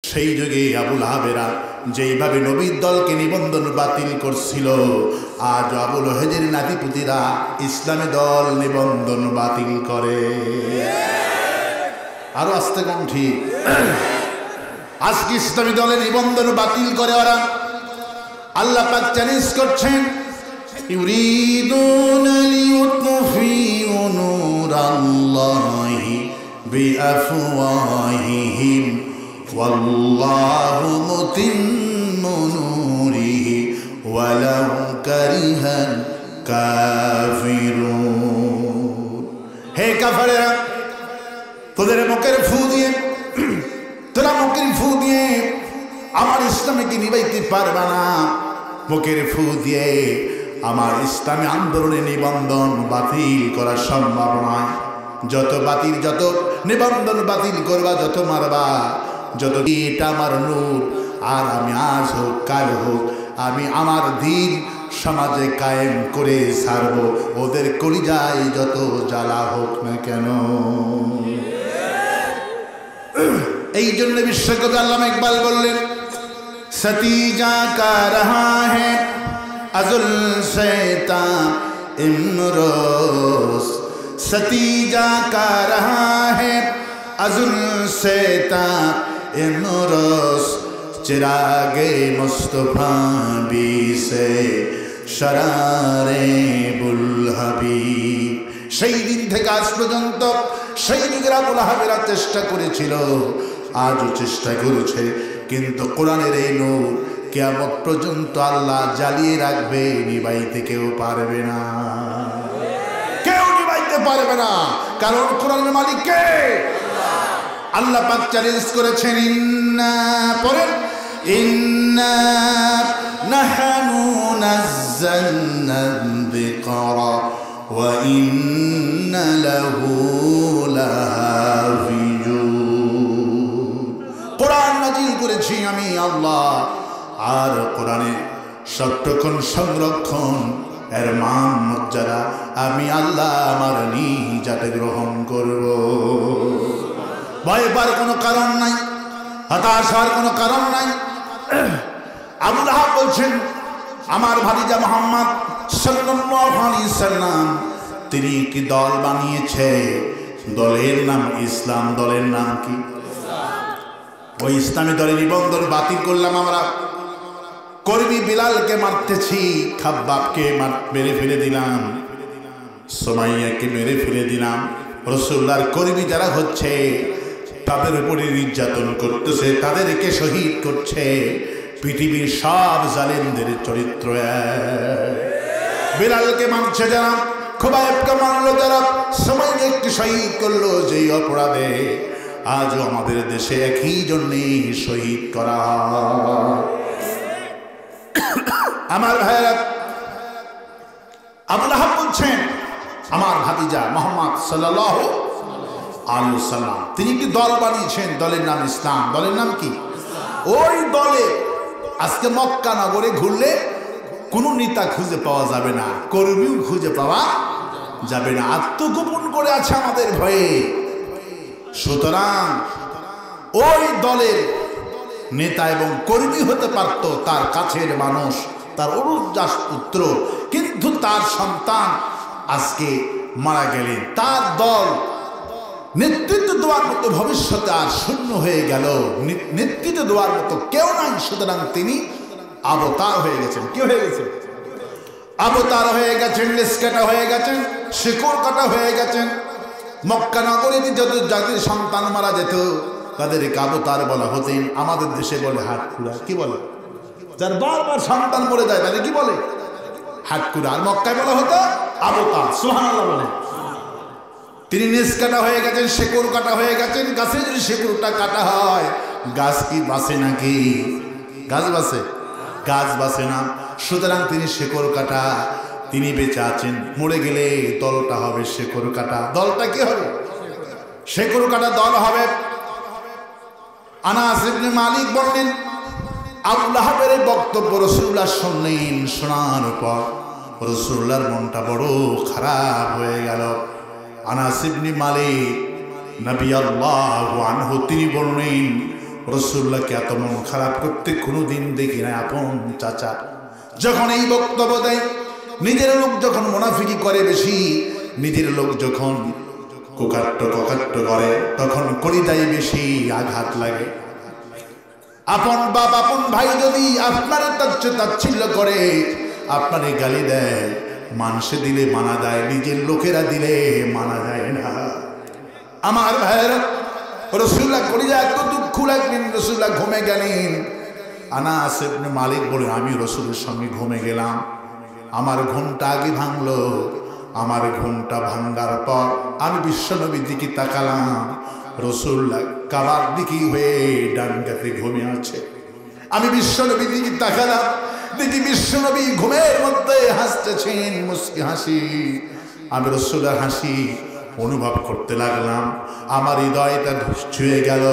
সেই যুগে আবু লাহাবেরা যেইভাবে নবীর দলকে নিবন্ধন বাতিল করছিল, আজ আবু লাহাবের নাতিপুতিরা ইসলামী দল নিবন্ধন বাতিল করে। আরো আস্তে কম ঠিক। আজকে ইসলামী দলের নিবন্ধন বাতিল করে ওরা। আল্লাহ পাক চ্যালেঞ্জ করছেন, ইউরিদুনা লিইউতফিউ নূরাল্লাহি বিআফওয়াহিহিম ওয়াল্লাহু মুতিম্মু নূরিহি ওয়ালাউ কারিহাল কাফিরুন। হে কাফেররা, তোদের মুখের ফু দিয়ে, তোরা মুখের ফু দিয়ে আমার ইসলামকে নিবাইতে পারবে না। মুখের ফু দিয়ে আমার ইসলামী আন্দোলনের নিবন্ধন বাতিল করা সম্ভব নয়। যত নিবন্ধন বাতিল করবা, যত মারবা, যত এটা আমার নূর, আর আমি আজ হোক কাল হোক আমি আমার দিন সমাজে কায়েম করে ছাড়ব, ওদের কলিজায় যত জ্বালা হোক না কেন। এই জন্য বিশ্বকবি আল্লামা ইকবাল বললেন, সতীজা কা রহা হ্যায় আজুল শৈতা ইমরোজ, সতীজা কা রহা হ্যায় আজুল শৈতা ইমরোজ, চিরাগে মুস্তফা বি সে শরারে বুল হাবিব। সেই দিন থেকে আজ পর্যন্ত সেই যুগের আবু লাহাবেরা চেষ্টা করেছিল, আজও চেষ্টা করেছে, কিন্তু কোরআনের এই নূর কিয়ামত পর্যন্ত আল্লাহ জ্বালিয়ে রাখবে, নিভাইতে কেউ পারবে না, কেউ নিভাইতে পারবে না। কারণ কোরআনের মালিক কে? আল্লাহ পাক চ্যালেঞ্জ করেছেন, ইন্না পড়েন, ইন্না নাহনু নাযালনা যিকরা ওয়া ইন্না লাহু লাহাফিজুন। কোরআন নাজিল করেছি আমি আল্লাহ, আর কোরআনে সত্যক্ষণ সংরক্ষণ এর মান মর্যাদা আমি আল্লাহ আমার নিজাতে গ্রহণ করব। ভয় পাওয়ার কোনো কারণ নাই, হতাশ হওয়ার কোনো কারণ নাই। আবু লাহাব বলছেন, আমার ভাতিজা মুহাম্মদ সাল্লাল্লাহু আলাইহি সাল্লাম তিনি কি দল বানিয়েছে, দলের নাম ইসলাম। দলের নাম কি? ওই ইসলামী দলের নিবন্ধন বাতিল করলাম আমরা। কর্মী বিলালকে মারতেছি, খাব্বাবকে মেরে ফেলে দিলাম, সুমাইয়াকে মেরে ফেলে দিলাম। রাসূলুল্লাহর কর্মী যারা হচ্ছে তাদের উপরে নির্যাতন করতেছে, তাদেরকে শহীদ করছে। পৃথিবীর সব জালেমদের চরিত্র এক। বিলালকে মারছে যারা, খুবাইবকে মারলো যারা, সুমাইয়াকে শহীদ করলো যেই অপরাধে, আজও আমাদের দেশে একই জন্যে শহীদ করা হয়। আমার ভাইরা, আবু লাহাব বলছেন, আমার ভাতিজা মুহাম্মদ সাল্লাল্লাহু আলাইহি ওয়াসাল্লাম তিনি কি দল বানিয়েছেন, দলের নাম ইসলাম। দলের নাম কি? ওই দলে আজকে মক্কা নগরে ঘুরলে কোনো নেতা খুঁজে পাওয়া যাবে না, কর্মীও খুঁজে পাওয়া যাবে না, আত্মগোপন করে আছে আমাদের ভয়ে। সুতরাং ওই দলের নেতা এবং কর্মী হতে পারত তার কাছের মানুষ, তার অনুজাস পুত্র, কিন্তু তার সন্তান আজকে মারা গেলেন, তার দল নেতৃত্ব দেওয়ার মতো ভবিষ্যতে আর শূন্য হয়ে গেল, নেতৃত্ব দেওয়ার মতো কেউ নাই। সুতরাং তিনি অবতার হয়ে গেছেন। কি হয়ে গেছেন? অবতার হয়ে গেছেন, লেজ কাটা হয়ে গেছেন, শিকড় কাটা হয়ে গেছেন। মক্কা নগরীতে যত জাতির সন্তান মারা যেত তাদেরকে অবতার বলা হতেন। আমাদের দেশে বলে হাটকুড়া। কি বলে? যার বারবার সন্তান মরে যায় তাদের কি বলে? হাটকুড়া। আর মক্কায় বলা হতো অবতার। সুবহানাল্লাহ বলে। তিনি লেজ কাটা হয়ে গেছেন, শিকড় কাটা হয়ে গেছেন। গাছে যদি শিকড়টা কাটা হয় গাছ কি বাঁচে নাকি? গাছ বাঁচে? গাছ বাঁচে না। সুতরাং তিনি শিকড় কাটা, তিনি বেঁচে আছেন। মরে গেলে দলটা হবে শিকড় কাটা। দলটা কি হবে? শিকড় কাটা দল হবে। আনাস ইবনে মালিক বললেন, আবু লাহাবের বক্তব্য রাসূলুল্লাহ শুনলেন। শোনার পর রাসূলুল্লাহর মনটা বড় খারাপ হয়ে গেল। আনাস ইবনে মালিক রাদিয়াল্লাহু আনহু তিনি বললেন, রাসূলুল্লাহকে এত মন খারাপ করতে কোনোদিন দেখি না আপন চাচা। যখন এই বক্তব্য দেয়, নিজের লোক যখন মুনাফিকি করে বেশি, নিজের লোক যখন কোকাট্ট করে, তখন কলিজায় বেশি আঘাত লাগে। আপন বাপ আপন ভাই যদি আপনার তাচ্ছিল্য করে, আপনারে গালি দেয়, মানুষে দিলে মানা যায়, নিজের লোকেরা দিলে মানা যায় না। আমার ভাইয়েরা, রাসূলুল্লাহ কলিজা এত দুঃখ লাগলেন, রাসূলুল্লাহ ঘুমে গেলেন। আনাস ইবনে মালিক বলে, আমি রাসূলের সঙ্গে ঘুমে গেলাম, আমার ঘুমটা আগে ভাঙলো। আমার ঘুমটা ভাঙ্গার পর আমি বিশ্বনবীর দিকে তাকালাম, রাসূলুল্লাহ কাবার দিকে হয়ে ডান কাতে ঘুমিয়ে আছে। আমি বিশ্বনবীর দিকে তাকালাম, দেখি বিশ্বনবী ঘুমের মধ্যে হাসতেছেন, মুস্কি হাসি। আমি রাসূলের হাসি অনুভব করতে লাগলাম, আমার হৃদয়টা ছুঁয়ে গেল।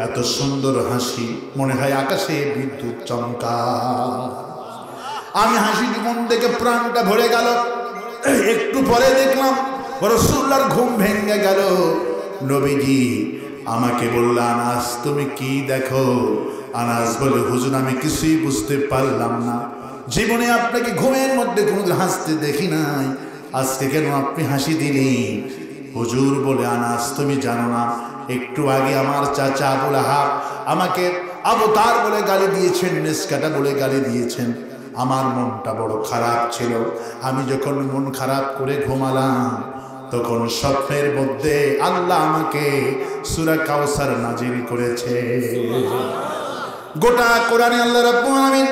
এত সুন্দর হাসি, মনে হয় আকাশে বিদ্যুৎ চমকায়। আমি হাসি মন দেখে প্রাণটা ভরে গেল। একটু পরে দেখলাম রাসূলুল্লাহর ঘুম ভেঙে গেল। নবীজি আমাকে বলল, আনাস তুমি কি দেখো? আনাস বলে, হুজুর আমি কিছুই বুঝতে পারলাম না, জীবনে আপনাকে ঘুমের মধ্যে কোনোদিন হাসতে দেখি নাই, আজকে কেন আপনি হাসি দিলেন? হুজুর বলে, আনাস তুমি জানো না, একটু আগে আমার চাচা আবু লাহাব আমাকে আবতার বলে গালি দিয়েছেন, নেসকাটা বলে গালি দিয়েছেন। আমার মনটা বড় খারাপ ছিল। আমি যখন মন খারাপ করে ঘুমালাম, তখন স্বপ্নের মধ্যে আল্লাহ আমাকে সূরা কাউসার নাজিল করেছে। গোটা কোরআনে আল্লাহ রাব্বুল আলামিন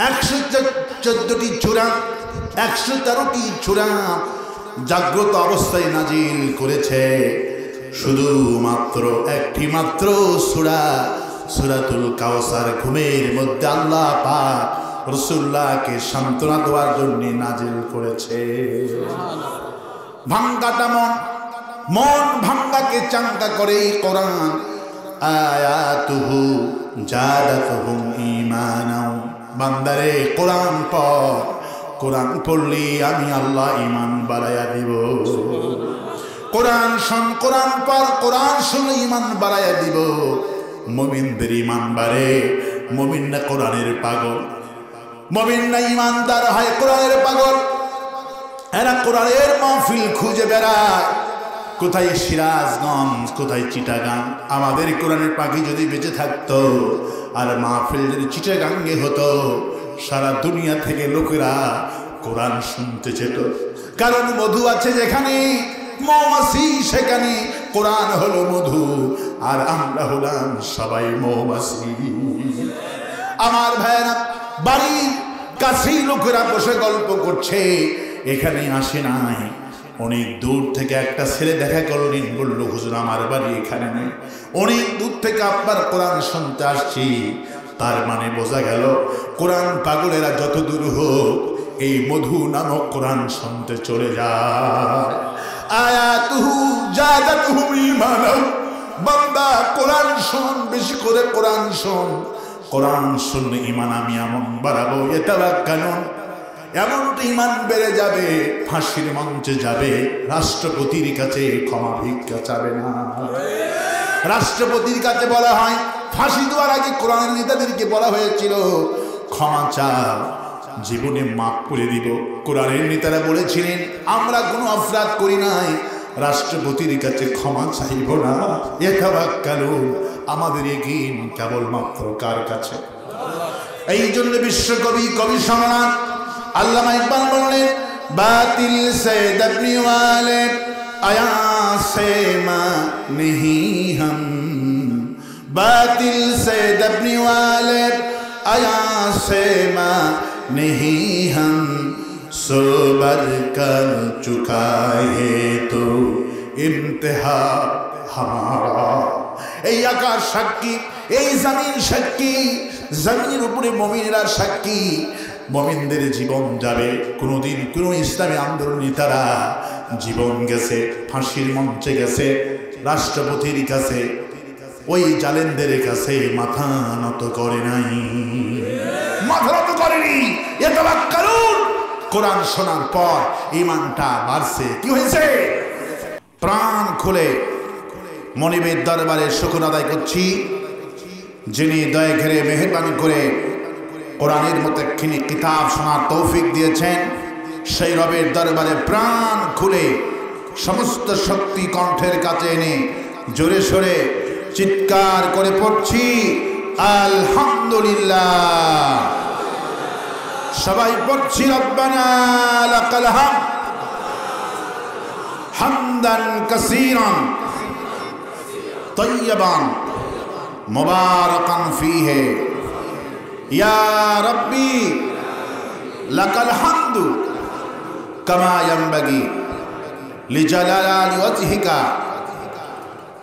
114টি সূরা, 113টি সূরা জাগ্রত অবস্থায় নাজিল করেছে। শুধুমাত্র একটি মাত্র সূরা, সূরাতুল কাউসার ঘুমের মধ্যে আল্লাহ পাক রাসূলুল্লাহকে সান্ত্বনা দেওয়ার জন্য নাজিল করেছে। ভাঙ্গাটা মন ভাঙ্গাকে চাঙ্গা করে কোরআন। আয়াতুহু জাদাতুহুম ঈমানাও। বান্দারে কোরআন পড়, কোরআন পড়লি আমি আল্লাহ ঈমান বাড়ায়া দিব। কোরআন শোন, কোরআন পড়, কোরআন শুনলে ঈমান বাড়ায়া দিব। মুমিনদের ঈমান বাড়ে, মুমিন না কোরআনের পাগল, মুমিন না ঈমানদার হয় কোরআনের পাগল। এরা কোরআনের মাহফিল খুঁজে বেড়ায়, কোথায় সিরাজগঞ্জ, কোথায় চিটাগাং। আমাদের কোরআনের পাখি যদি বেঁচে থাকতো আর মাহফিল যদি চিটাগাঙ্গে হতো, সারা দুনিয়া থেকে লোকেরা কোরআন শুনতে যেত। কারণ মধু আছে যেখানে, মৌমাছি সেখানে। কোরআন হলো মধু, আর আমরা হলাম সবাই মৌমাছি। আমার ভাইরা, বাড়ির কাছেই লোকেরা বসে গল্প করছে, এখানে আসে নাই। অনেক দূর থেকে একটা ছেলে দেখা করলেন, বলল হুজুর আমার বাড়ি এখানে নেই, অনেক দূর থেকে আপনার কোরআন শুনতে আসছি। তার মানে বোঝা গেল কোরআন পাগলেরা যত দূর হোক, এই মধু নামক কোরআন শুনতে চলে যায়। আয়াতুহু জাদাতুহুম ঈমানাও। বান্দা কোরআন শোন, বেশি করে কোরআন শোন। কোরআন শুনলে ঈমান আমি এমন বাড়াবো, ইয়াতাওয়াক্কালুন, এমনটা ঈমান বেড়ে যাবে, ফাঁসির মঞ্চে যাবে, রাষ্ট্রপতির কাছে ক্ষমা ভিক্ষা চাবে না। রাষ্ট্রপতির কাছে বলা হয়, ফাঁসি দেওয়ার আগে কোরআনের নেতাদেরকে বলা হয়েছিল ক্ষমা চাও, জীবনে মাফ করে দিব। কোরআনের নেতারা বলেছিলেন আমরা কোনো অপরাধ করি নাই, রাষ্ট্রপতির কাছে ক্ষমা চাইব না। ইয়াতাওয়াক্কালুন, আমাদের এগিন কেবলমাত্র কার কাছে? এই জন্য বিশ্বকবি কবি সম্রাট আল্লামা ইকবাল বললেন, বাতিল সে দবনি ওয়ালে আয়া সে মা নেহি হাম, বাতিল সে দবনি ওয়ালে আয়া সে মা নেহি হাম, সোবার কর চুকা হে তো ইমতিহা হামারা। এই আকাশ সাক্ষী, এই জমিন সাক্ষী, জমিনের উপরে মুমিনরা সাক্ষী। মুমিনদের জীবন যাবে, কোনোদিন কোনো ইসলামী আন্দোলন নেতারা জীবন গেছে, ফাঁসির মঞ্চে গেছে, রাষ্ট্রপতির কাছে, ওই জালেমদের কাছে মাথা নত করে নাই, মাথা নত করেনি। ইয়াতাওয়াক্কালুন, কোরআন শোনার পর ঈমানটা বাড়ছে। কি হয়েছে? প্রাণ খুলে মনিবের দরবারে শুকর আদায় করছি, যিনি দয়া করে মেহেরবানি করে কোরআনের মতো একখানি কিতাব শোনার তৌফিক দিয়েছেন। সেই রবের দরবারে প্রাণ খুলে সমস্ত শক্তি কণ্ঠের কাছে এনে জোরে সোরে চিৎকার করে পড়ছি আলহামদুলিল্লাহ। সবাই পড়ছি রব্বানা লাকাল হামদ হামদান কাসীরান তয়্যিবান মুবারাকান ফীহি ইয়া রাব্বি লাকাল হামদু কামা ইয়ানবাগি লিজালালি ওয়াজহিকা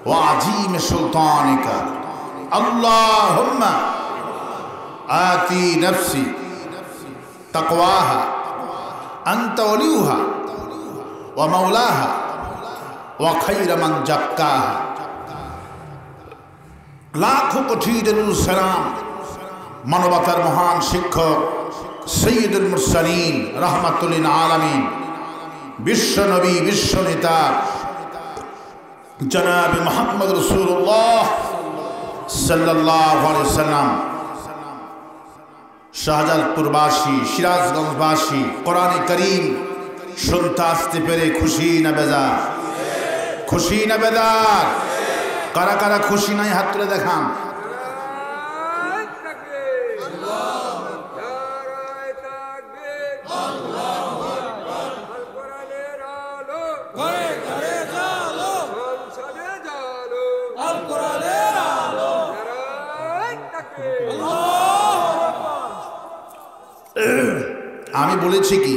ওয়া আযীমি সুলতানিকা। আল্লাহুম্মা আতি নাফসি তাকওয়াহা আনতা ওয়ালিয়ুহা ওয়া মাওলাহা ওয়া খায়রা মান যাক্কাহা। লাখো কোটি দরুদ সালাম মানবতার মহান শিক্ষক সৈয়দুল মুরসালিন রাহমাতুল লিল আলামিন বিশ্ব নবী বিশ্ব নেতা জনাব মুহাম্মদ রাসূলুল্লাহ সাল্লাল্লাহু আলাইহি ওয়াসাল্লাম শাহজালালপুরবাসী সিরাজগঞ্জবাসী কোরআনে কারীম শুনতে আসতে পেরে খুশি না বেজার? খুশি না বেজার? কারা কারা খুশি নাই হাত তুলে দেখান। আমি বলেছি কি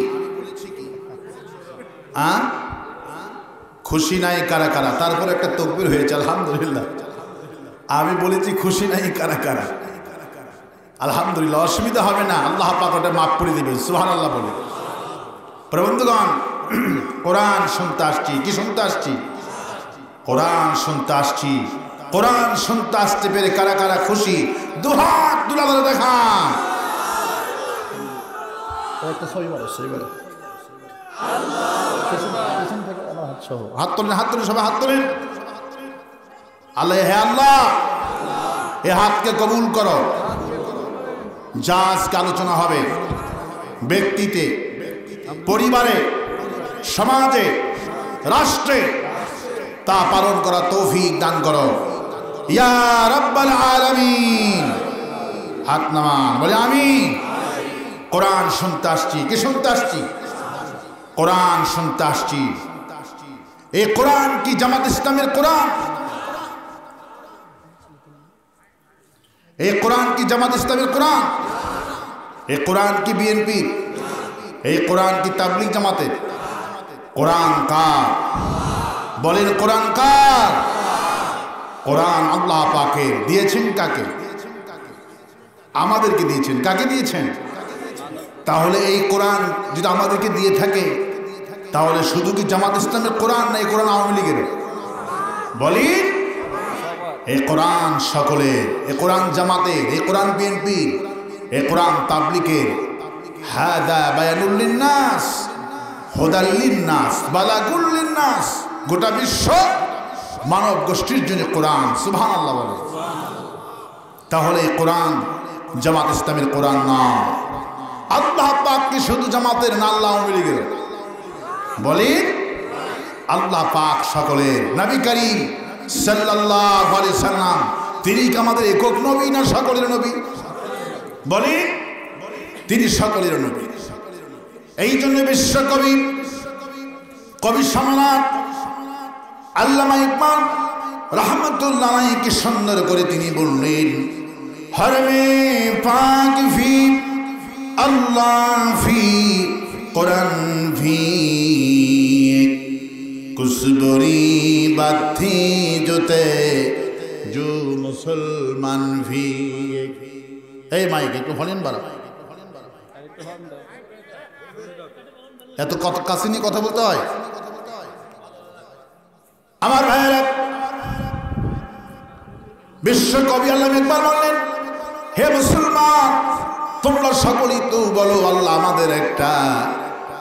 খুশি নাই কারা কারা? তারপর একটা তাকবীর হয়েছে আলহামদুলিল্লাহ। আমি বলেছি খুশি নাই কারা কারা? আলহামদুলিল্লাহ। অসুবিধা হবে না, আল্লাহ পাক ওটা মাফ করে দিবেন। সুবহানাল্লাহ বলে। বন্ধুগণ, কোরআন শুনতে আসছি। কি শুনতে আসছি? কোরআন শুনতে আসছি। কোরআন শুনতে আসতে পেরে কারা কারা খুশি? দুহাত তুলে ধরে দেখান। হাত তোলেন, হাত তোলেন, সবাই হাত তোলেন। আল্লাহ, হে আল্লাহ, এ হাতকে কবুল করো। যা আজকে আলোচনা হবে ব্যক্তিতে, পরিবারে, সমাজে, রাষ্ট্রে, তা পালন করা তৌফিক দান করো ইয়া রাব্বাল আলামিন। হাত নামান, বলে আমিন। কোরআন শুনতে আসছি। কি শুনতে আসছি? কোরআন শুনতে আসছি। এই কোরআন কি জামাত ইসলামের কোরআন? এই কোরআন কি জামাত ইসলামের কোরআন? এই কোরআন কি বিএনপির? এই কোরআন কি তাবলীগ জামাতের? কোরআন কার? বলেন কোরআন কার? কোরআন আল্লাহ পাকের। দিয়েছেন কাকে? আমাদেরকে দিয়েছেন। কাকে দিয়েছেন? তাহলে এই কোরআন যদি আমাদেরকে দিয়ে থাকে, তাহলে শুধু কি জামাত ইসলামের কোরআন না এই কোরআন আওয়ামী লীগের? বলেন, এই কোরআন সকলের। এই কোরআন জামাতের, এই কোরআন বিএনপির, এই কোরআন তাবলীগের। হাদা বায়ানুল লিন্নাস হুদাল লিন্নাস বালাগুল লিন্নাস। গোটা বিশ্ব মানব গোষ্ঠীর জন্য কোরআন। সুবহানাল্লাহ বলে। তাহলে এই কোরআন জামাত ইসলামের কোরআন না। আল্লাহ পাক কি শুধু জামাতের না আল্লাহ আওয়ামী লীগের? বলেন, আল্লাহ পাক সকলের। নবী করিম সাল্লাল্লাহু আলাইহি সাল্লাম তিনি কি আমাদের একক নবী না সকলের নবী? বলেন, তিনি সকলের নবী। এই জন্য বিশ্বকবি কবি সম্রাট আল্লামা ইকবাল রাহমাতুল্লাহ আলাইহি কি সুন্দর করে তিনি বললেন, হরমে পাক ফি अल्लाह फी कुरान भी कुछ बुरी बात थी जो ते जो मुसलमान भी। এই মাইক একটু ফলেন বাড়া। এত কত কাছে নিয়ে কথা বলতে হয় আমার ভাইয়েরা। বিশ্বকবি আল্লামা ইকবাল বললেন, হে মুসলমান, তোমরা সকলেই তো বলো আল্লাহ আমাদের একটা,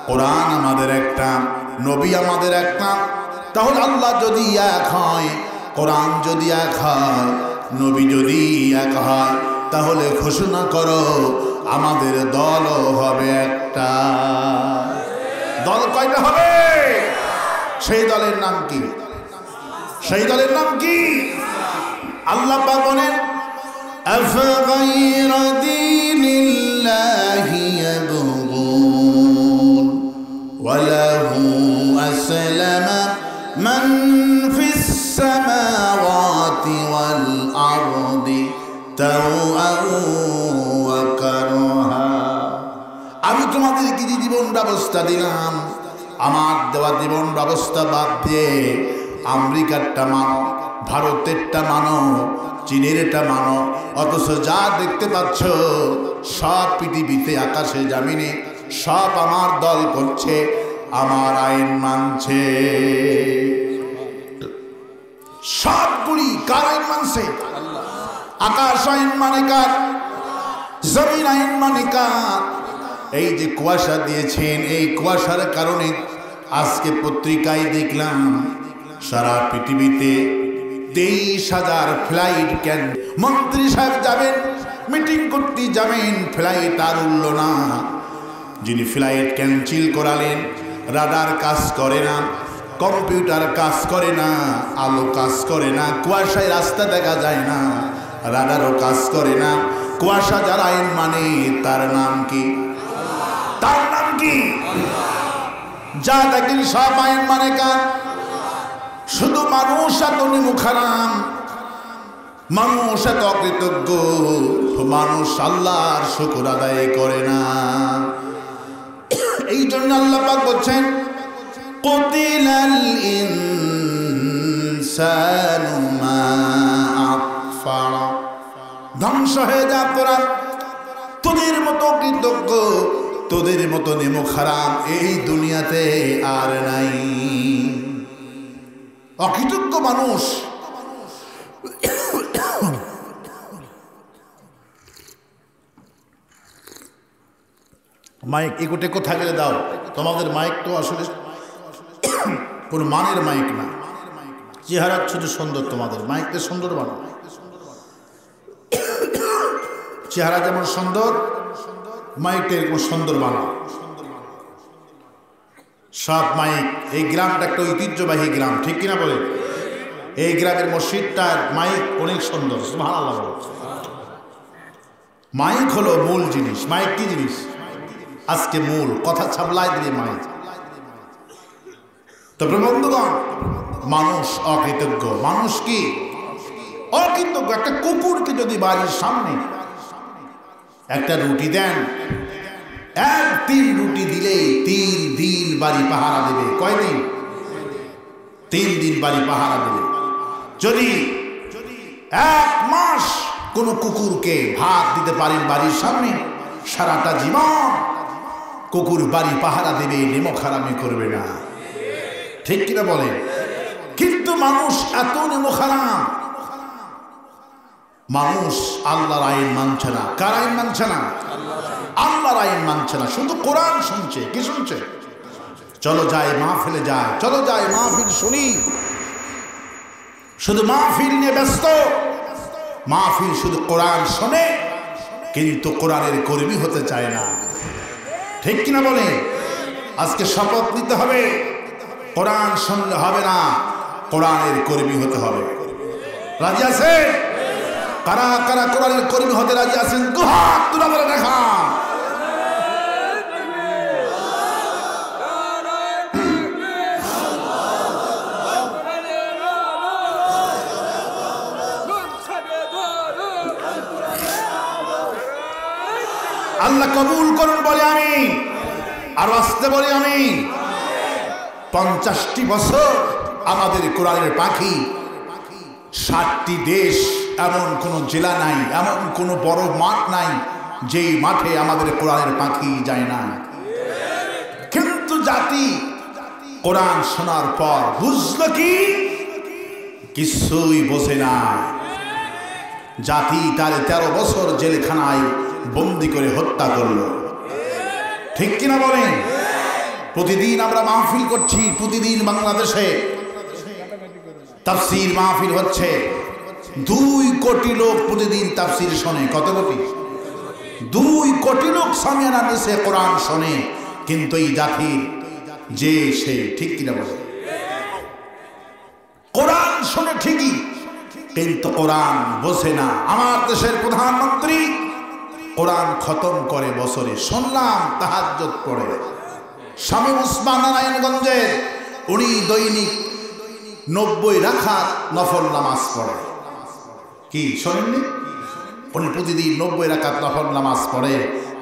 কোরআন আমাদের একটা, নবী আমাদের একটা। তাহলে আল্লাহ যদি এক হয়, কোরআন যদি এক হয়, নবী যদি এক হয়, তাহলে ঘোষণা করো আমাদের দলও হবে একটা। দল কয়টা হবে? সেই দলের নাম কি? সেই দলের নাম কি? আল্লাহ পাক বলেন, আফগায়রা দীনিল্লাহি ইয়াবগুন ওয়া লাহু আসলামা মান ফিস সামাওয়াতি ওয়াল আরদি তাওআন ওয়া কারহা। আমি তোমাদেরকে যে জীবন ব্যবস্থা দিলাম, আমার দেওয়া জীবন ব্যবস্থা বাদ দিয়ে আমেরিকারটা মানো, ভারতেরটা মানো, চীনেরটা মানো, অথচ যা দেখতে পাচ্ছ সব পৃথিবীতে আকাশে জামিনে সব আমার দল করছে, আমার আইন মানছে। সবগুলি কার আইন মানছে? আকাশ আইন মানে কার? জমিন আইন মানে কার? এই যে কুয়াশা দিয়েছেন, এই কুয়াশার কারণে আজকে পত্রিকায় দেখলাম সারা পৃথিবীতে 23,000 ফ্লাইট মন্ত্রী সাহেব যাবেন, মিটিং করতে যাবেন, ফ্লাইট আর উঠল না। যিনি ফ্লাইট ক্যান্সেল করালেন, রাডার কাজ করে না, কম্পিউটার কাজ করে না, আলো কাজ করে না, কুয়াশায় রাস্তা দেখা যায় না, রাডারও কাজ করে না। কুয়াশা যার আইন মানে তার নাম কি? তার নাম কি? যা দেখেন সব আইন মানে কার? শুধু মানুষ এত নিমুখারাম, মানুষ এত অকৃতজ্ঞ, মানুষ আল্লাহর শুকর আদায় করে না। এই জন্য আল্লাহ পাক বলছেন, কুতিলাল ইনসানু মা আকফারা, ধ্বংস হয়ে যা তোরা, তোদের মতো কৃতজ্ঞ, তোদের মতো নিমুখারাম এই দুনিয়াতে আর নাই। অকৃতজ্ঞ মানুষ। মাইক এগুটে কোথায় গেলে দাও, তোমাদের মাইক তো আসলে কোন মানের মাইক না, চেহারা শুধু সুন্দর, তোমাদের মাইকটা সুন্দর বানাও। চেহারা যেমন সুন্দর, মাইকটা এরকম সুন্দর বানাও। সব মাইক, এই গ্রামটা একটা ঐতিহ্যবাহী গ্রাম, ঠিক কিনা বলে? এই গ্রামের মসজিদটার মাইক অনেক সুন্দর, সুবহানাল্লাহ। মাইক হলো মূল জিনিস। মাইক কি জিনিস? আজকে মূল কথা ছাবলাই দিলে মাইক। তবে বন্ধুগণ, মানুষ অকৃতজ্ঞ। মানুষ কি অকৃতজ্ঞ? একটা কুকুরকে যদি বাড়ির সামনে একটা রুটি দেন, 1 রুটি দিলে 3 দিন বাড়ি পাহারা দেবে। কয়দিন? 3 দিন বাড়ি পাহারা দেবে। যদি 1 মাস কোন কুকুরকে ভাত দিতে পারেন বাড়ির সামনে, সারাটা জীবন কুকুর বাড়ি পাহারা দেবে, নেমখারামি করবে না, ঠিক কিনা বলে? কিন্তু মানুষ এত নেমখারাম, মানুষ আল্লাহর আইন মানছে না। কার আইন মানছে না? আল্লাহর আইন মানছে না, শুধু কোরআন শুনছে। কি শুনছে? চলো যাই মাহফিলে যাই, চলো যাই মাহফিল শুনি, শুধু মাহফিল নিয়ে ব্যস্ত। মাহফিল শুধু কোরআন শোনে, কিন্তু কোরআনের কর্মী হতে চায় না, ঠিক কিনা বলে? আজকে শপথ নিতে হবে, কোরআন শুনলে হবে না, কোরআনের কর্মী হতে হবে। রাজি আছে? কারা কারা কোরআনের কর্মী হতে রাজি আছেন? দুহাত তুলে বলে দেখা। আল্লাহ কবুল করুন বলে আমি, আর আসতে বলি আমি। 50টি বছর আমাদের কোরআনের পাখি, 60টি দেশ, এমন কোন জেলা নাই, এমন কোন বড় মাঠ নাই যেই মাঠে আমাদের কোরআনের পাখি যায় না। কিন্তু জাতি কোরআন শোনার পর বুঝলো কি? কিছুই বোঝে না। জাতি তার 13 বছর জেলখানায় বন্দি করে হত্যা করলো, ঠিক কিনা বলেন? প্রতিদিন আমরা মাহফিল করছি, প্রতিদিন বাংলাদেশে তাফসীর মাহফিল হচ্ছে, 2 কোটি লোক প্রতিদিন তাফসীর শোনে। কত কোটি? 2 কোটি লোক সামিয়ানা নিচে কোরআন শোনে, কিন্তু এই জাতির যে সে, ঠিক কিনা বলে? কোরআন শোনে ঠিকই, কিন্তু কোরআন বোঝে না। আমার দেশের প্রধানমন্ত্রী কোরআন খতম করে বছরে, শুনলাম তাহাজ্জুদ পড়ে। স্বামী উসমান নারায়ণগঞ্জের, উনি দৈনিক 90 রাকাত নফল নামাজ পড়ে। কি শোনেননি? উনি প্রতিদিন 90 রাকাত নফল নামাজ পড়ে,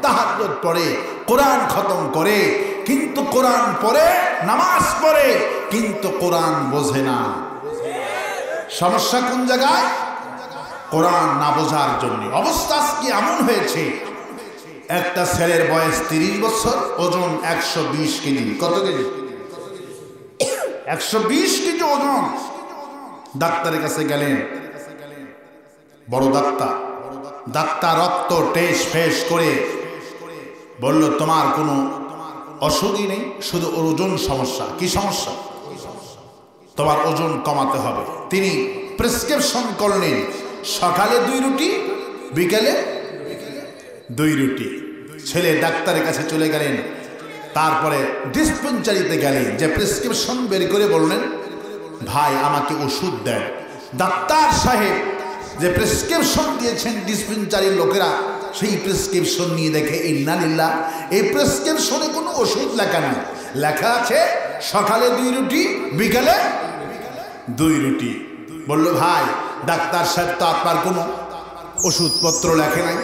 তাহাজ্জুদ পড়ে, কোরআন খতম করে, কিন্তু কোরআন পড়ে, নামাজ পড়ে, কিন্তু কোরআন বোঝে না। সমস্যা কোন জায়গায়? কোরআন না বোঝার জন্য। অবস্থা কি এমন হয়েছে, একটা ছেলের বয়স 30 বছর, ওজন 120 কেজি। কত কেজি? 120 কেজি ওজন। ডাক্তারের কাছে গেলেন, বড় ডাক্তার রক্ত টেস্ট ফেস করে বলল, তোমার কোনো অসুখই নেই, শুধু ওজন সমস্যা। কি সমস্যা? তোমার ওজন কমাতে হবে। তিনি প্রেসক্রিপশন করলেন, সকালে 2 রুটি, বিকেলে 2 রুটি। ছেলে ডাক্তারের কাছে চলে গেলেন, তারপরে ডিসপেন্সারিতে গেলেন, যে প্রেসক্রিপশন বের করে বললেন, ভাই আমাকে ওষুধ দেন। ডাক্তার সাহেব যে প্রেসক্রিপশন দিয়েছেন, ডিসপেন্সারির লোকেরা সেই প্রেসক্রিপশন নিয়ে দেখে, ইন্না লিল্লাহ, এই প্রেসক্রিপশনে কোনো ওষুধ লেখা নেই, লেখা আছে সকালে 2 রুটি, বিকালে 2 রুটি। বলল, ভাই ডাক্তার সাহেব তো আপনার কোনো ওষুধপত্র লেখে নাই,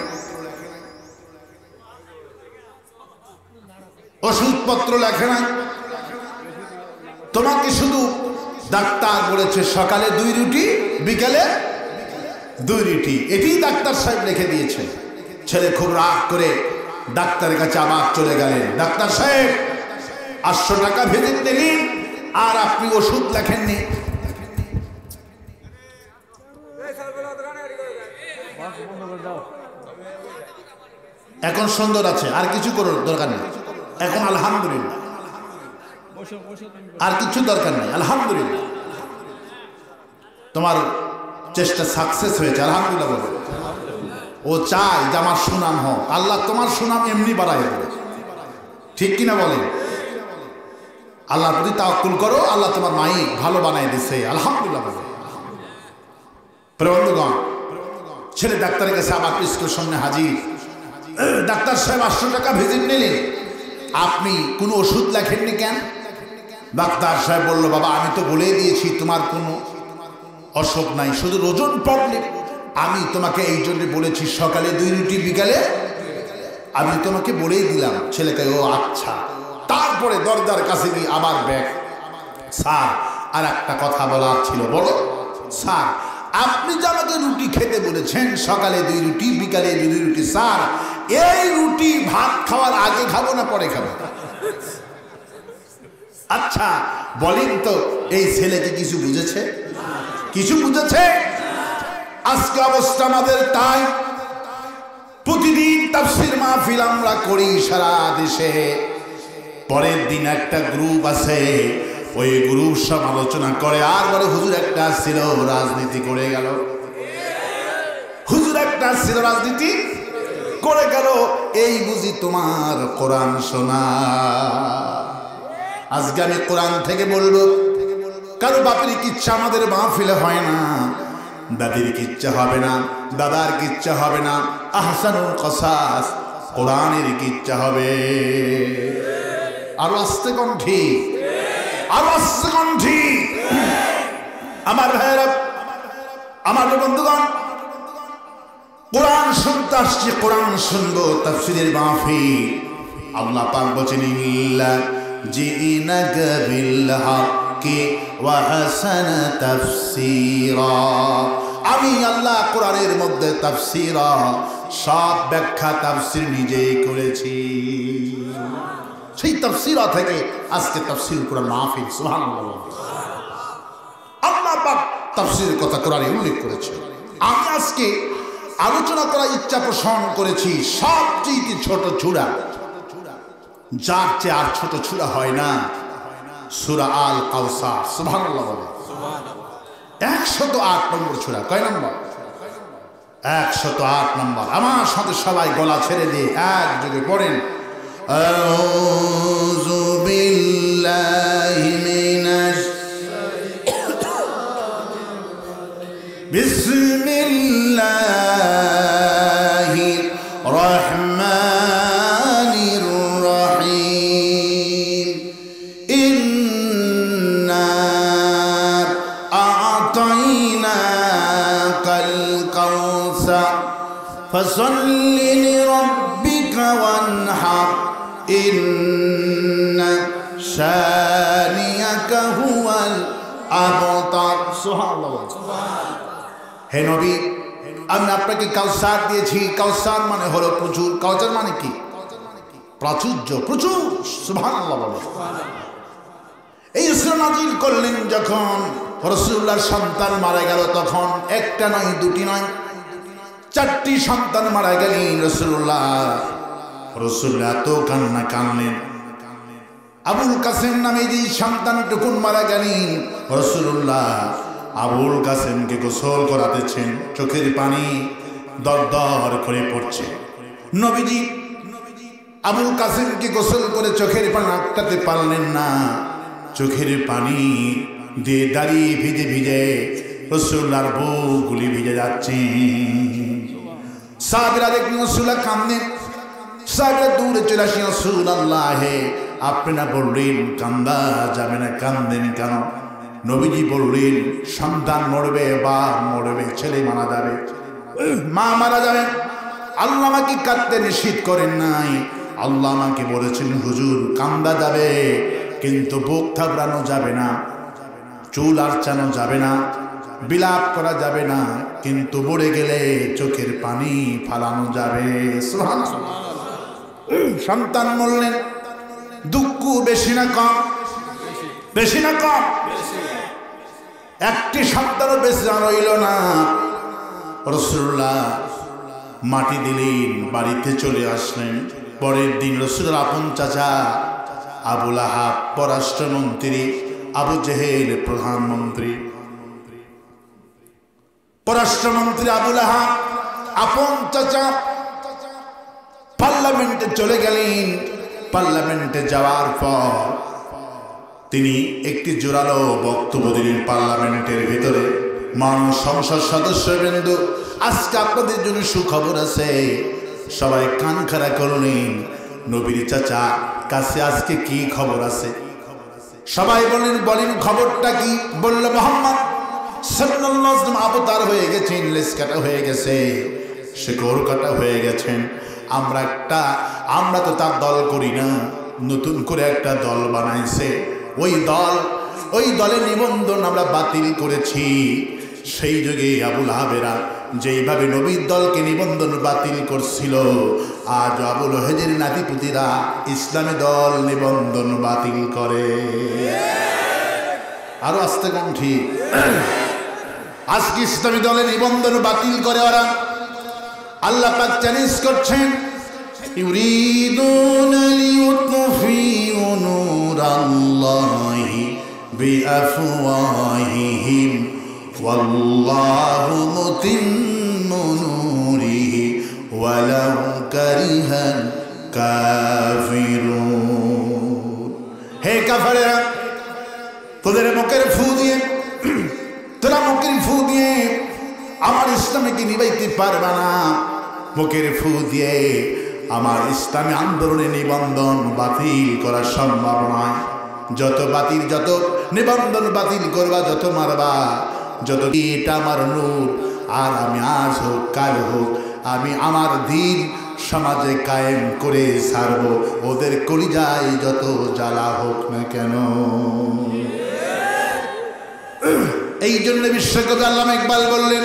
ওষুধপত্র লেখে নাই, তোমাকে শুধু ডাক্তার বলেছে সকালে 2 রুটি, বিকালে 2 রুটি, এটি ডাক্তার সাহেব লিখে দিয়েছে। ছেলে খুব রাগ করে ডাক্তারের কাছে আবার চলে গেলেন, ডাক্তার সাহেব 800 টাকা ভিজিট দিলেন, আর আপনি ওষুধ লেখেননি। এখন সুন্দর আছে, আর কিছু করার দরকার নেই, এখন আলহামদুলিল্লাহ, আর কিছু দরকার নেই, আলহামদুলিল্লাহ, তোমার চেষ্টা সাকসেস হয়েছে, আলহামদুলিল্লাহ বলো। ও চায় যে আমার সুনাম হোক, আল্লাহ তোমার সুনাম এমনি বাড়াই দেবে, ঠিক কিনা বলেন? আল্লাহর প্রতি তাওয়াক্কুল করো, আল্লাহ তোমার মাইক ভালো বানাই দিছে, আলহামদুলিল্লাহ বলো। বন্ধুগণ, ছেলে ডাক্তারের কাছে আবার প্রেসক্রিপশন নিয়ে হাজির। ডাক্তার সাহেব 800 টাকা ভিজিট নিলেন, আপনি কোনো ওষুধ লেখেননি কেন? ডাক্তার সাহেব বলল, বাবা আমি তো বলেই দিয়েছি তোমার কোনো অসুখ নাই, শুধু ওজন প্রবলেম। আমি তোমাকে এই জন্য বলেছি সকালে 2 রুটি, বিকালে, আমি তোমাকে বলেই দিলাম। ছেলেকে, ও আচ্ছা। তারপরে দরজার কাছে গিয়ে আবার ব্যাগ, স্যার আর একটা কথা বলার ছিল। বলো। স্যার আপনি যে আমাকে রুটি খেতে বলেছেন, সকালে 2 রুটি, বিকালে 2 রুটি, স্যার এই রুটি ভাত খাওয়ার আগে খাবো না পরে খাবো? আচ্ছা বলেন তো, এই ছেলেকে কিছু বুঝেছে? কিছু বুঝেছে? আজকে অবস্থা আমাদের তাই। প্রতিদিন তাফসীর মাহফিল আমরা করি সারা দেশে, পরের দিন একটা গ্রুপ আছে, ওই গ্রুপ সব আলোচনা করে আর বলে, হুজুর একটা ছিল রাজনীতি করে গেল, হুজুর একটা ছিল রাজনীতি করে গেল, এই বুঝি তোমার কোরআন শোনা। আজকে আমি কোরআন থেকে বলবো, কারো বাপের কিচ্ছা আমাদের মাহফিলে হয় না, দাদির কিচ্ছা হবে না, দাদার কিচ্ছা হবে না, আহসানুল কসাস কোরআনের কিচ্ছা হবে। আরো আস্তে কণ্ঠে, আরো আস্তে কণ্ঠে। আমার ভাইয়েরা, আমার বন্ধুগণ, কোরআন শুনতে আসছে, কোরআন শুনবো, তাফসীরের মাহফিল। আল্লাহ পাক বলেন, ইল্লা জিনাকা বিল হাক্কি ওয়া হাসানা তাফসীরা। আমি আল্লাহ কোরআনের মধ্যে তাফসীরা, সব ব্যাখ্যা তাফসীর নিজেই করেছি। সেই তাফসীরা থেকে আজকে তাফসীর কোরআন মাহফিল। সুবহানাল্লাহ। আল্লাহ পাক তাফসীরের কথা কোরআনে উল্লেখ করেছে। আমি আজকে আলোচনা করার ইচ্ছা পোষণ করেছি সবচেয়ে ছোট সূরা, যার চেয়ে আর ছোট সূরা হয় না, সূরা আল কাউসার। সুবহানাল্লাহ। 108 নম্বর সূরা। কয় নম্বর? 108 নম্বর। আমার সাথে সবাই গলা ছেড়ে দিয়ে একযোগে পড়েন, আউযু বিল্লাহি মিনাশ বিসমিল্লাহির রহমানির রহিম। ইন্না আ'তাইনাকাল কাউসার ফাসাল্লি লিরাব্বিকা ওয়ানহার ইন্না শানিয়াকা হুয়াল আবতার। সুবহানাল্লাহ। হে নবী, আমি আপনাকে কাউসার দিয়েছি। কাউসার মানে হলো প্রচুর। কাউসার মানে কি? প্রাচুর্য, প্রচুর। সুবহানাল্লাহ বলো। এই সূরা নাযিল করলেন যখন রাসূলুল্লাহর সন্তান মারা গেল, তখন একটা নয়, দুটি নয়, 4টি সন্তান মারা গেলেন রাসূলুল্লাহ তো কান্না কানলেন। আবুল কাসেম নামে যে সন্তানটুকুন মারা গেলেন, রাসূলুল্লাহ আবুল কাসেমকে গোসল করাতেছেন, চোখের পানি দরদর করে পড়ছে। নবীজি আবুল কাসেমকে গোসল করে চোখের পানি আটকাতে পারলেন না। চোখের পানি দিয়ে দাঁড়িয়ে ভিজে ভিজে রাসূলুল্লাহর বুকগুলি ভিজে যাচ্ছে। সাহাবীরা দেখলেন রাসূলুল্লাহ কাঁদলেন। সাহাবীরা দূরে চলে আসেন, রাসূলুল্লাহ আপনি না বললেন কান্দা যাবে না, কান্দেন কেন? নবীজি বললেন, সন্তান মরবে, বাপ মরবে, ছেলে মারা যাবে, মা মারা যাবে, আল্লাহ আমাকে কাঁদতে নিষেধ করেন নাই। আল্লাহ আমাকে বলেছেন হুজুর কান্দা যাবে, কিন্তু বুক থাবড়ানো যাবে না, চুল আঁচড়ানো যাবে না, বিলাপ করা যাবে না, কিন্তু মরে গেলে চোখের পানি ফালানো যাবে। সুবহানাল্লাহ। সন্তান মরলেন, দুঃখ বেশি না কম? বেশি না কম? একটি সন্তানও বেশি রইল না। রাসূলুল্লাহ মাটি দিলেন, বাড়িতে চলে আসলেন। পরের দিন রাসূলের আপন চাচা আবু লাহাব পররাষ্ট্রমন্ত্রী, আবু জেহেল প্রধানমন্ত্রী, পররাষ্ট্রমন্ত্রী আবু লাহাব আপন চাচা পার্লামেন্টে চলে গেলেন। পার্লামেন্টে যাওয়ার পর তিনি একটি জোরালো বক্তব্য দিলেন পার্লামেন্টের ভিতরে। মানুষ সংসদ সদস্যবৃন্দ, আজকে আপনাদের জন্য সুখবর আছে। সবাই কান খাড়া করলেন। নবীর চাচা কাছে আজকে কি খবর আছে? সবাই বলেন খবরটা কি? বলল মুহাম্মদ সাল্লাল্লাহু আলাইহি ওয়াসাল্লাম অবতার হয়ে গেছেন, লেজ কাটা হয়ে গেছে, শিকড় কাটা হয়ে গেছেন। আমরা তো তার দল করি না, নতুন করে একটা দল বানাইছে। ওই দলের নিবন্ধন আমরা বাতিল করেছি। সেই যুগে আবু লাহাবেরা যেইভাবে নবীর দলকে নিবন্ধন বাতিল করছিল, আজ আবু লাহাবের নাতিপুতিরা ইসলামী দল নিবন্ধন বাতিল করে। আরো আস্তে কোন ঠিক? আজকে ইসলামী দলের নিবন্ধন বাতিল করে ওরা। আল্লাহ পাক চ্যালেঞ্জ করছেন, ইউরিদুনা লিইউতফিউ নূরাল্লাহি বিআফওয়াহিহিম ওয়াল্লাহু মুতিম্মু নূরিহি ওয়ালাউ কারিহাল কাফিরুন। হে কাফেররা, তোরা মুখের ফু দিয়ে আমার ইসলামকে নিবাইতে পারবে না। মুখের ফু দিয়ে আমার ইসলামী আন্দোলনের নিবন্ধন বাতিল করা সম্ভব নয়। যত নিবন্ধন বাতিল করবা, যত মারবা, যত এটা আমার নূর, আর আমি আজ হোক কাল হোক আমি আমার দিন সমাজে কায়েম করে ছাড়ব, ওদের কলিজায় যত জ্বালা হোক না কেন। এই জন্য বিশ্বকবি আল্লামা ইকবাল বললেন,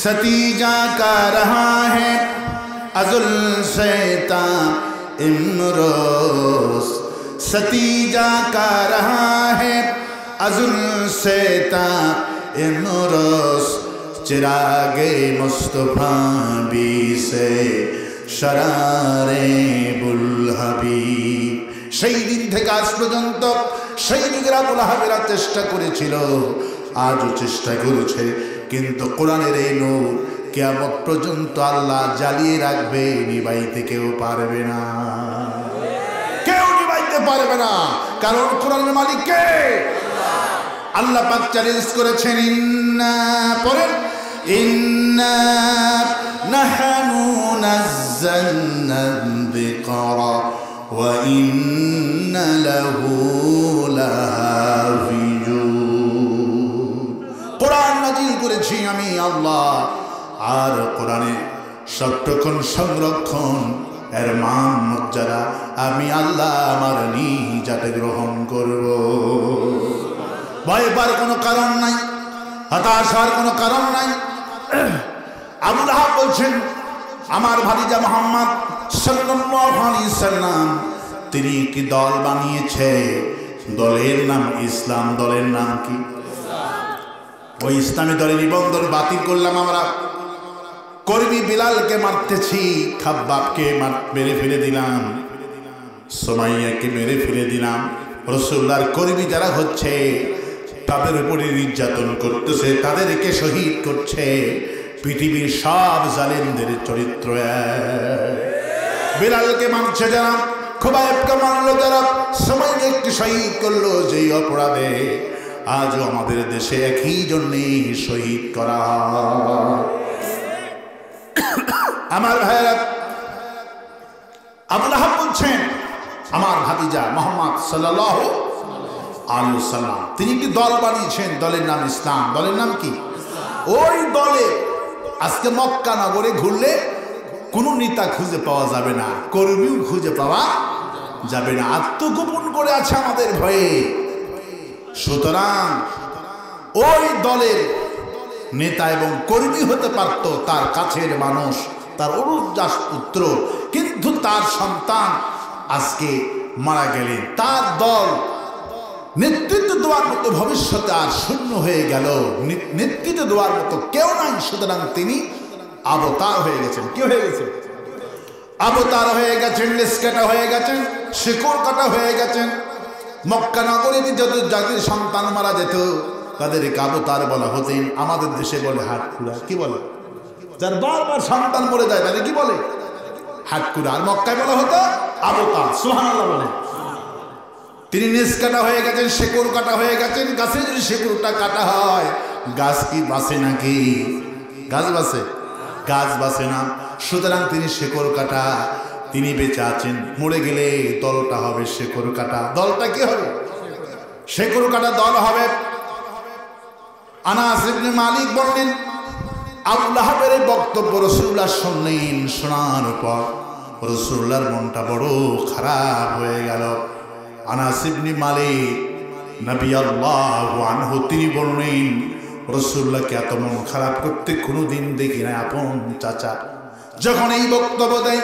সতীজা কা রহা হ্যায় আজুল শৈতা ইমরোজ, সতীজা কা রহা হ্যায় আজুল শৈতা ইমরোজ, চিরাগে মুস্তফা বি সে শরারে বুল হাবিব। সেই দিন থেকে আজ পর্যন্ত সেই যুগের আবু লাহাবেরা চেষ্টা করেছিল আজও চেষ্টা করেছে, কিন্তু কোরআনের এই নূর কিয়ামত পর্যন্ত আল্লাহ জ্বালিয়ে রাখবে, নিভাইতে কেউ পারবে না, কেউ নিভাইতে পারবে না। কারণ কোরআনের মালিক কে? আল্লাহ পাক চ্যালেঞ্জ করেছেন, ইন্না পড়েন, ইন্না নাহনু নাযালনা যিকরা ওয়া ইন্না লাহু লাহাফিজুন। কোরআন নাজিল করেছি আমি আল্লাহ, আর কোরআনে সত্যক্ষণ সংরক্ষণ এর মান মর্যাদা আমি আল্লাহ আমার নিজাতে গ্রহণ করব। ভয় পাওয়ার কোনো কারণ নাই, হতাশ হওয়ার কোনো কারণ নাই। আবু লাহাব বলছেন, আমার ভাতিজা মুহাম্মদ সাল্লাল্লাহু আলাইহি সাল্লাম তিনি কি দল বানিয়েছে, দলের নাম ইসলাম। দলের নাম কি? ওই ইসলামী দলের নিবন্ধন বাতিল করলাম আমরা। কর্মী বিলালকে মারতেছি, খাব্বাবকে মেরে ফেলে দিলাম, সুমাইয়াকে মেরে ফেলে দিলাম। রাসূলুল্লাহর কর্মী যারা হচ্ছে তাদের উপরে নির্যাতন করতেছে, তাদেরকে শহীদ করছে। পৃথিবীর সব জালেমদের চরিত্র বিলালকে মারছে যারা, খুবাইবকে মারলো যারা, সুমাইয়াকে শহীদ করলো যেই অপরাধে আজও আমাদের দেশে একই জন্যে শহীদ করা হয়। আমার ভাইয়েরা, আবু লাহাব বলছেন, আমার ভাতিজা মুহাম্মদ সাল্লাল্লাহু আলাইহি ওয়াসাল্লাম তিনি কি দল বানিয়েছেন, দলের নাম ইসলাম। দলের নাম কি? ওই দলে আজকে মক্কা নগরে ঘুরলে কোনো নেতা খুঁজে পাওয়া যাবে না, কর্মীও খুঁজে পাওয়া যাবে না, আত্মগোপন করে আছে আমাদের ভয়ে। সুতরাং ওই দলের নেতা এবং কর্মী হতে পারত তার কাছের মানুষ, তার অনুজাস পুত্র, কিন্তু তার সন্তান আজকে মারা গেলেন, তার দল নেতৃত্ব দেওয়ার মতো ভবিষ্যতে আর শূন্য হয়ে গেল, নেতৃত্ব দেওয়ার মতো কেউ নাই। সুতরাং তিনি অবতার হয়ে গেছেন। কি হয়ে গেছেন? অবতার হয়ে গেছেন, লেজ কাটা হয়ে গেছেন, শিকড় কাটা হয়ে গেছেন। মক্কা নগরে যত জাতির সন্তান মারা যেত তাদেরকে অবতার বলা হতেন। আমাদের দেশে বলে হাটকুড়া। কি বলে? যার বারবার সন্তান মরে যায় তাদের কি বলে? হাটকুড়া। আর মক্কায় বলা হতো অবতার। সুবহানাল্লাহ বলে। তিনি নেজ কাটা হয়ে গেছেন, শেকড় কাটা হয়ে গেছেন। গাছে যদি শেকড়টা কাটা হয় গাছ কি বাঁচে নাকি? গাছ বাঁচে? গাছ বাঁচে না। সুতরাং তিনি শেকড় কাটা, তিনি বেঁচে আছেন। মরে গেলে দলটা হবে শেকড় কাটা। দলটা কি হবে? শেকড় কাটা দল হবে। আনাস ইবনে মালিক বললেন, আবু লাহাবের বক্তব্য রাসূলুল্লাহ শুনলেন। শোনার পর রাসূলুল্লাহর মনটা বড় খারাপ হয়ে গেল। আনাস ইবনে মালিক রাদিয়াল্লাহু আনহু তিনি বললেন, রাসূলুল্লাহকে এত মন খারাপ করতে কোনোদিন দেখি না আপন চাচা। যখন এই বক্তব্য দেয়,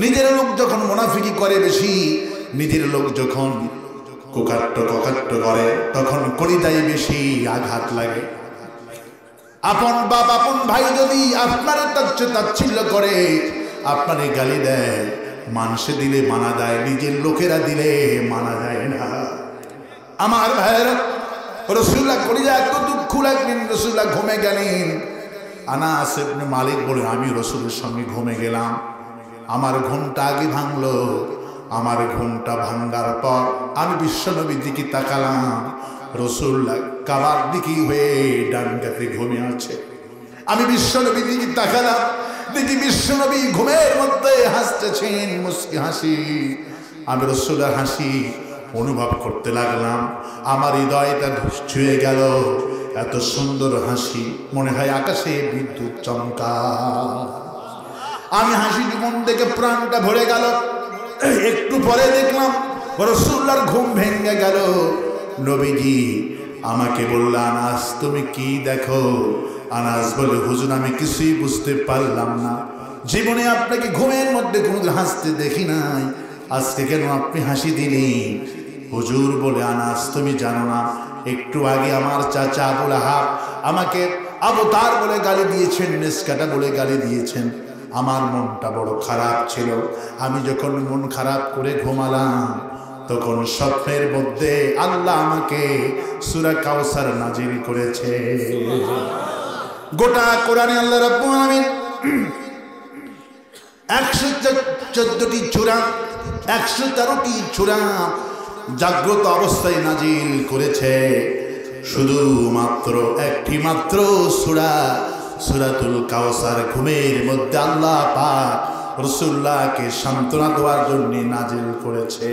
নিজের লোক যখন মুনাফিকি করে বেশি, নিজের লোক যখন কোকাট্ট করে, তখন কলিজায় বেশি আঘাত লাগে। আপন বাপ আপন ভাই যদি আপনার তাচ্ছিল্য করে, আপনারে গালি দেয়, মানুষে দিলে মানা যায়, নিজের লোকেরা দিলে মানা যায় না। আমার ভাইয়েরা, রাসূলুল্লাহ কলিজা এত দুঃখ লাগলেন, রাসূলুল্লাহ ঘুমে গেলেন। আনাস ইবনে মালিক বলে, আমি রাসূলের সঙ্গে ঘুমে গেলাম, আমার ঘুমটা আগে ভাঙলো। আমার ঘুমটা ভাঙ্গার পর আমি বিশ্বনবীর দিকে তাকালাম, রাসূলুল্লাহ কাবার দিকে হয়ে ডান কাতে ঘুমিয়ে আছে। আমি বিশ্বনবীর দিকে তাকালাম, দেখি বিশ্বনবী ঘুমের মধ্যে হাসতেছেন, মুস্কি হাসি। আমি রাসূলের হাসি অনুভব করতে লাগলাম, আমার হৃদয়টা ছুঁয়ে গেল। এত সুন্দর হাসি, মনে হয় আকাশে বিদ্যুৎ চমকায়। আমি হাসি মন দেখে প্রাণটা ভরে গেল। একটু পরে দেখলাম রাসূলুল্লাহর ঘুম ভেঙে গেল। নবীজি আমাকে বলল, আনাস তুমি কি দেখো? আনাস বলে, হুজুর আমি কিছুই বুঝতে পারলাম না, জীবনে আপনাকে ঘুমের মধ্যে কোনোদিন হাসতে দেখি নাই, আজকে কেন আপনি হাসি দিলেন? হুজুর বলে, আনাস তুমি জানো না, একটু আগে আমার চাচা আবু লাহাব আমাকে অবতার বলে গালি দিয়েছেন, নেসকাটা বলে গালি দিয়েছেন। আমার মনটা বড় খারাপ ছিল। আমি যখন মন খারাপ করে ঘুমালাম, তখন স্বপ্নের মধ্যে আল্লাহ আমাকে সূরা কাউসার নাজিল করেছে। গোটা কোরআনে আল্লাহ রাব্বুল আলামিন 114টি সূরা 113টি সূরা জাগ্রত অবস্থায় নাজিল করেছে। শুধুমাত্র একটি মাত্র সূরা সূরাতুল কাউসার ঘুমের মধ্যে আল্লাহ পাক রাসূলুল্লাহকে সান্ত্বনা দেওয়ার জন্য নাজিল করেছে।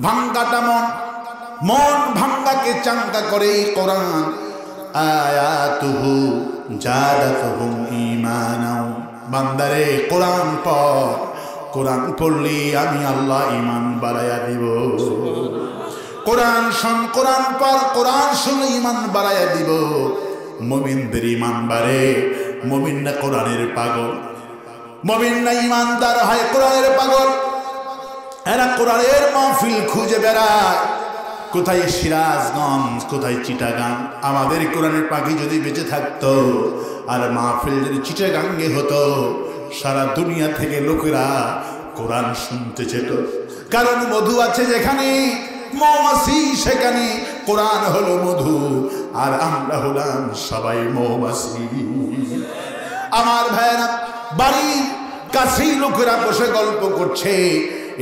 ভাঙ্গাটা মন ভাঙ্গাকে চাঙ্গা করে কোরআন। আয়াতুহু জাদাতুহুম ঈমানাও। বান্দারে কোরআন পড়, কোরআন পড়লি আমি আল্লাহ ঈমান বাড়ায়া দিব। কোরআন শোন, কোরআন পড়, কোরআন শুনলে ঈমান বাড়ায়া দিব। মুমিনদের ঈমান বাড়ে। মুমিন না কোরআনের পাগল, মুমিন না ঈমানদার হয় কোরআনের পাগল। এরা কোরআনের মাহফিল খুঁজে বেড়ায়, কোথায় সিরাজগঞ্জ, কোথায় চিটাগাং। আমাদের কোরআনের পাখি যদি বেঁচে থাকতো আর মাহফিল যদি চিটাগাঙ্গে হতো, সারা দুনিয়া থেকে লোকেরা কোরআন শুনতে যেত। কারণ মধু আছে যেখানে, মৌমাছি সেখানে। কোরআন হলো মধু আর আমরা হলাম সবাই মৌমাছি। আমার ভাইরা, বাড়ির কাছেই লোকেরা বসে গল্প করছে,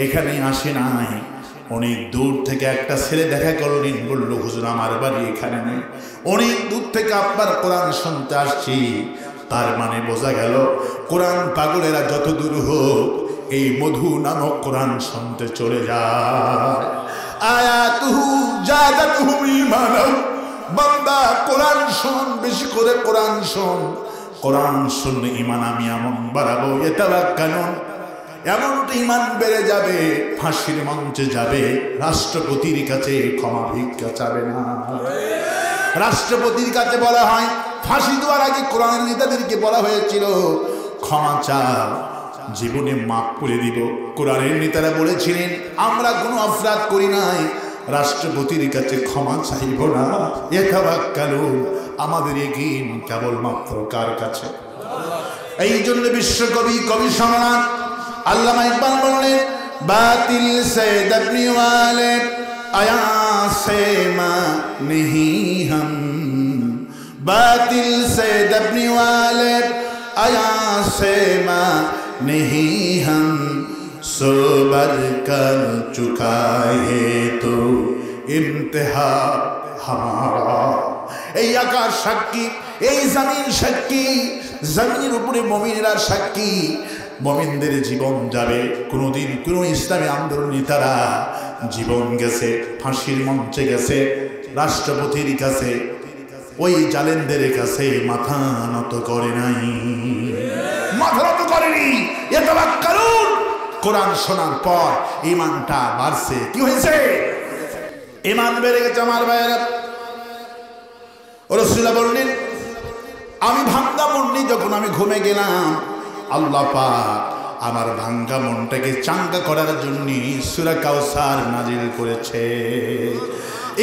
এখানে আসে নাই। অনেক দূর থেকে একটা ছেলে দেখা করলেন, বলল হুজুর আমার বাড়ি এখানে নেই, অনেক দূর থেকে আপনার কোরআন শুনতে আসছি। তার মানে বোঝা গেল কোরআন পাগলেরা যত দূর হোক এই মধু নামক কোরআন শুনতে চলে যায়। আয়াতুহু জাদাতুহুম ঈমানাও। বান্দা কোরআন শোন, বেশি করে কোরআন শোন। কোরআন শুনলে ঈমান আমি এমন বাড়াবো, ইয়াতাওয়াক্কালুন, এমনটা ঈমান বেড়ে যাবে। ফাঁসির মঞ্চে যাবে, রাষ্ট্রপতির কাছে ক্ষমা ভিক্ষা চাবে না। রাষ্ট্রপতির কাছে বলা হয়, ফাঁসি দেওয়ার আগে কোরআনের নেতাদেরকে বলা হয়েছিল ক্ষমা চাও, জীবনে মাফ করে দিব। কোরআনের নেতারা বলেছিলেন আমরা কোনো অপরাধ করি নাই, রাষ্ট্রপতির কাছে ক্ষমা চাইব না। ইয়াতাওয়াক্কালুন, আমাদের এগিন কেবলমাত্র কার কাছে? এই জন্য বিশ্বকবি কবি সম্রাট আল্লামা ইকবাল বললেন, বাতিল সে দবনি ওয়ালে আয়া সে মা নেহি হাম, বাতিল সে দবনি ওয়ালে আয়া সে মা নেহি হাম, সোবার কর চুকা হে তো ইমতিহা হামারা। এই আকাশ সাক্ষী, এই জমিন সাক্ষী, জমিনের উপরে মুমিনরা সাক্ষী। মুমিনদের জীবন যাবে, কোনোদিন কোনো ইসলামী আন্দোলন নেতারা জীবন গেছে, ফাঁসির মঞ্চে গেছে, রাষ্ট্রপতির কাছে, ওই জালেমদের কাছে মাথা নত করে নাই, মাথা নত করেনি। ইয়াতাওয়াক্কালুন, কোরআন শোনার পর ঈমানটা বাড়ছে। কি হয়েছে? ঈমান বেড়ে গেছে। আমার ভাইয়েরা, রাসূলুল্লাহ বললেন আমি ভাঙ্গা মন নিয়ে যখন আমি ঘুমে গেলাম, আল্লাহ পাক আমার ভাঙ্গা মনটাকে চাঙ্গা করার জন্য সূরা কাউসার নাজিল করেছে।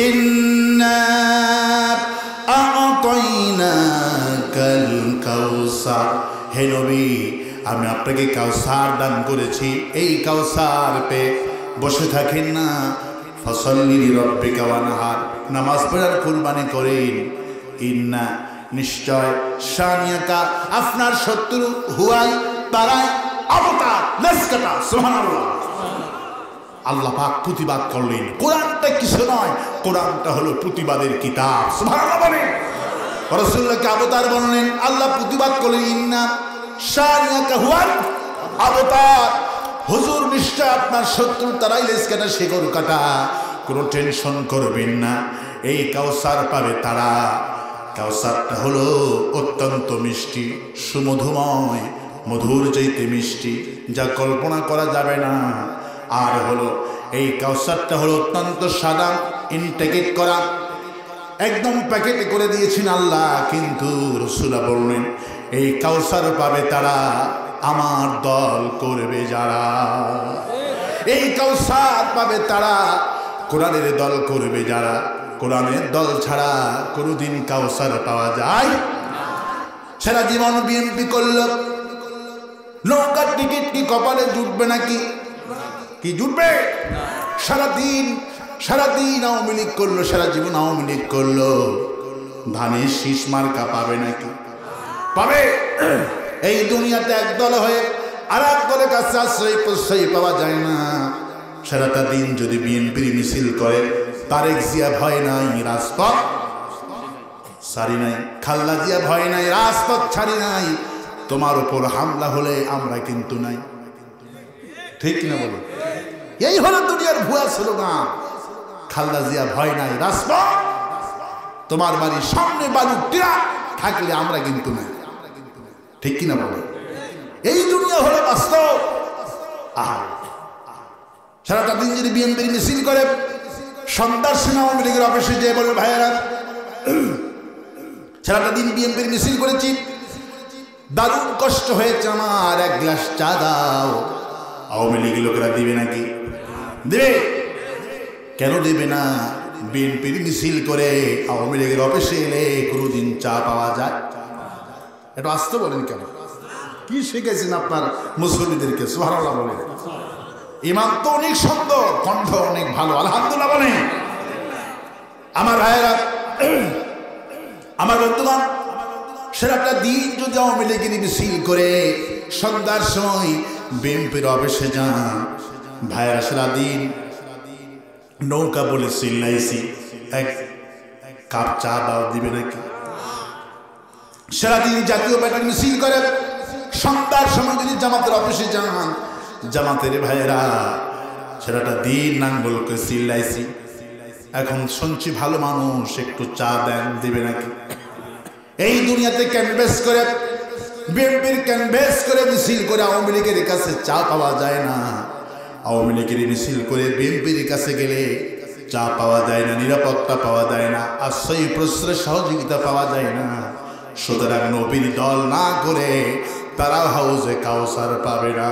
ইন্না আ'তাইনাকাল কাউসার, হে নবী আমি আপনাকে কাউসার দান করেছি। এই কাউসার পে বসে থাকেন না, ফসল্লি লিরাব্বিকা ওয়ানহার, নামাজ পড়ার কুরবানি করেন। ইন্না, নিশ্চয়, শানিয়াকা, আপনার শত্রু হুয়াই তারাই আবতার লেসকাটা। সুবহানাল্লাহ। আল্লাহ পাক প্রতিবাদ করলেন। কোরআনটা কিছু নয়, কোরআনটা হলো প্রতিবাদের কিতাব। সুবহানাল্লাহ বলেন। রাসূলুল্লাহকে আবতার বললেন, আল্লাহ প্রতিবাদ করলেন, ইন্না শানিয়াকা হুয়াল আবতার। হুজুর নিশ্চয় আপনার শত্রু তারাই লেসকাটা, শিকড় কাটা। কোনো টেনশন করবেন না, এই কাউসার পাবে তারা। কাউসারটা হলো অত্যন্ত মিষ্টি, সুমধুময়, মধুর চাইতে মিষ্টি, যা কল্পনা করা যাবে না। আর হলো এই কাউসারটা হলো অত্যন্ত সাদা, ইনটেকেট করা, একদম প্যাকেটে করে দিয়েছেন আল্লাহ। কিন্তু রাসূলুল্লাহ বললেন এই কাউসার পাবে তারা, আমার দল করবে যারা। এই কাউসার পাবে তারা, কোরআনের দল করবে যারা। কোরআনের দল ছাড়া কোনোদিন কাউসার পাওয়া যায়? সারা জীবন বিএনপি করল, নৌকার টিকিট কি কপালে জুটবে নাকি? কি জুটবে? সারাদিন আওয়ামী লীগ করলো, সারা জীবন আওয়ামী লীগ করলো, ধানের শীষ মার্কা পাবে নাকি? পাবে? এই দুনিয়াতে এক দল হয়ে আর এক দলের কাছে আশ্রয় প্রশ্রয় পাওয়া যায় না। সারাটা দিন যদি বিএনপির মিছিল করে, তারেক জিয়া ভয় নাই, রাজপথ ছাড়ি নাই, খালেদা জিয়া ভয় নাই, রাজপথ ছাড়ি নাই। তোমার উপর হামলা হলে আমরা কিন্তু নাই। ঠিক না বলো? এই হলো দুনিয়ার ভুয়া স্লোগান। খালেদা জিয়া ভয় নাই, রাজপথ। তোমার বাড়ির সামনে বালু টিরা থাকলে আমরা কিন্তু নাই। ঠিক কিনা বলো? এই দুনিয়া হলো বাস্তব। সারাটা দিন যদি বিএনপির মিছিল করে, সন্ধ্যার সময় আওয়ামী লীগের অফিসে যেয়ে বলে ভাইয়েরা সারাটা দিন বিএনপির মিছিল করেছি, দারুণ কষ্ট হয়েছে আমার, এক গ্লাস চা দাও। আওয়ামী লীগের লোকেরা দিবে নাকি? দেবে? কেন দেবে না? বিএনপির মিছিল করে আওয়ামী লীগের অফিসে এলে কোনোদিন চা পাওয়া যায়? এটা আসতে বলেন কেন? কি শিখেছেন আপনার মুসলিমদেরকে? সুবহানাল্লাহ বলেন। ইমান তো অনেক সুন্দর, কণ্ঠ অনেক ভালো, আলহামদুলিল্লাহ বলেন। আমার ভাইয়েরা, আমার বন্ধুগণ, সারাটা দিন যদি আওয়ামী লীগের মিছিল করে সন্ধ্যার সময় বিএনপির অফিসে যান, ভাইয়েরা সারা দিন নৌকা বলে চিল্লাইছি, এক কাপ চা দাও, দিবে নাকি? সারাদিন জাতীয় পার্টির মিছিল করে সন্ধ্যার সময় যদি জামাতের অফিসে যান, জামাতের ভাইয়েরা সারাটা দিন নাঙ্গলকে চিল্লাইছি, এখন শুনছি ভালো মানুষ, একটু চা দেন, দিবে নাকি? এই দুনিয়াতে ক্যানভেস করে, বিএনপির ক্যানভেস করে মিছিল করে আওয়ামী লীগের কাছে চা পাওয়া যায় না। আওয়ামী লীগের মিছিল করে বিএনপির কাছে গেলে চা পাওয়া যায় না, নিরাপত্তা পাওয়া যায় না, আশ্রয় প্রশ্রয় সহযোগিতা পাওয়া যায় না। সুতরাং নবীর দল না করে তারা হাউজে কাউসার পাবে না।